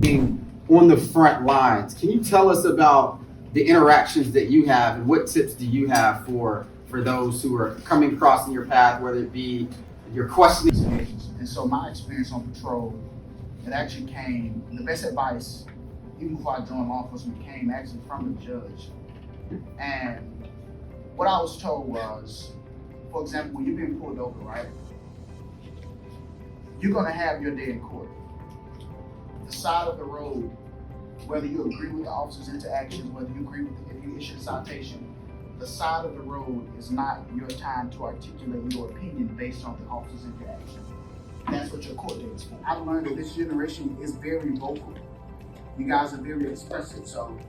working on the front lines. Can you tell us about the interactions that you have and what tips do you have for those who are coming across in your path, whether it be your questioning? And so my experience on patrol, it actually came, the best advice, even before I joined law enforcement, came actually from the judge. And what I was told was, for example, when you're being pulled over, right? You're gonna have your day in court. The side of the road, whether you agree with the officer's interactions, whether you agree with if you issue a citation, the side of the road is not your time to articulate your opinion based on the officer's interaction. That's what your court date is for. I've learned that this generation is very vocal. You guys are very expressive, so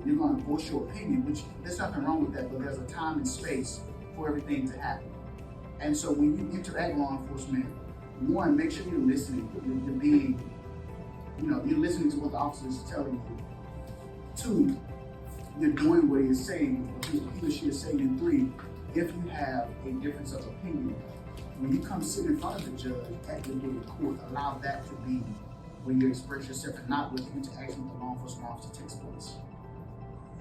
you're gonna voice your opinion, which there's nothing wrong with that, but there's a time and space for everything to happen. And so when you interact with law enforcement, one, make sure you're listening. You're being, you're listening to what the officer is telling you. Two, you're doing what he is saying, or he or she is saying. And three, if you have a difference of opinion, when you come sit in front of the judge at the day of court, allow that to be where you express yourself and not where the interaction with the law enforcement officer takes place.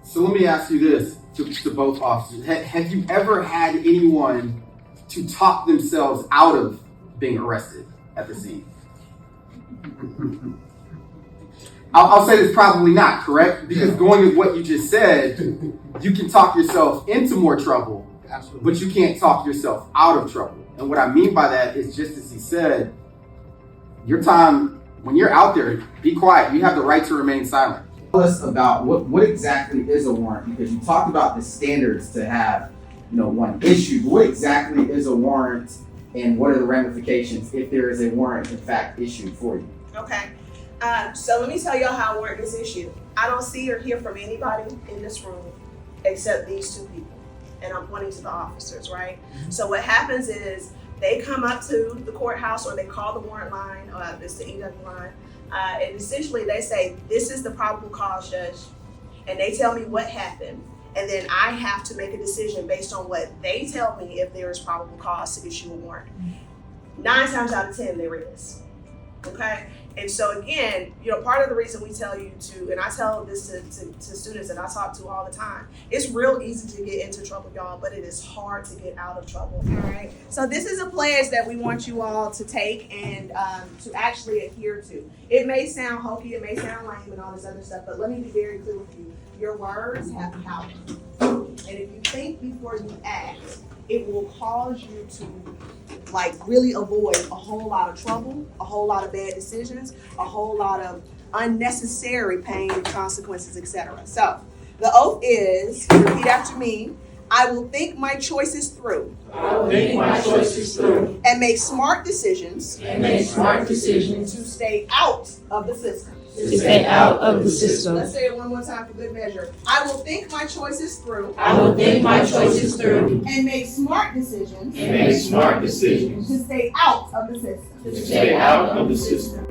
So let me ask you this to both officers. Have you ever had anyone to talk themselves out of being arrested at the scene? I'll say this probably not, correct? Because going with what you just said, you can talk yourself into more trouble, Absolutely. but you can't talk yourself out of trouble. And what I mean by that is, just as he said, your time, when you're out there, be quiet. You have the right to remain silent. Tell us about what exactly is a warrant, because you talked about the standards to have, one issued. What exactly is a warrant, and what are the ramifications if there is a warrant in fact issued for you? Okay. So let me tell y'all how a warrant is issued. I don't see or hear from anybody in this room except these two people. And I'm pointing to the officers, right? Mm-hmm. So what happens is they come up to the courthouse, or they call the warrant line, it's the EW line, and essentially they say, this is the probable cause, judge. And they tell me what happened. And then I have to make a decision based on what they tell me if there is probable cause to issue a warrant. 9 times out of 10, there is. Okay? And so again, part of the reason we tell you to, and I tell this to students that I talk to all the time, it's real easy to get into trouble, y'all, but it is hard to get out of trouble. All right. So this is a pledge that we want you all to take and to actually adhere to. It may sound hokey, it may sound lame and all this other stuff, but let me be very clear with you. Your words have power. And if you think before you act, it will cause you to really avoid a whole lot of trouble, a whole lot of bad decisions, a whole lot of unnecessary pain, consequences, etc. So the oath is, repeat after me, I will think my choices through. I will think my choices through. And make smart decisions. And make smart decisions. To stay out of the system. To stay out of the system. Let's say it one more time for good measure. I will think my choices through. I will think my choices through. And make smart decisions. And make smart decisions. To stay out of the system. To stay out of the system.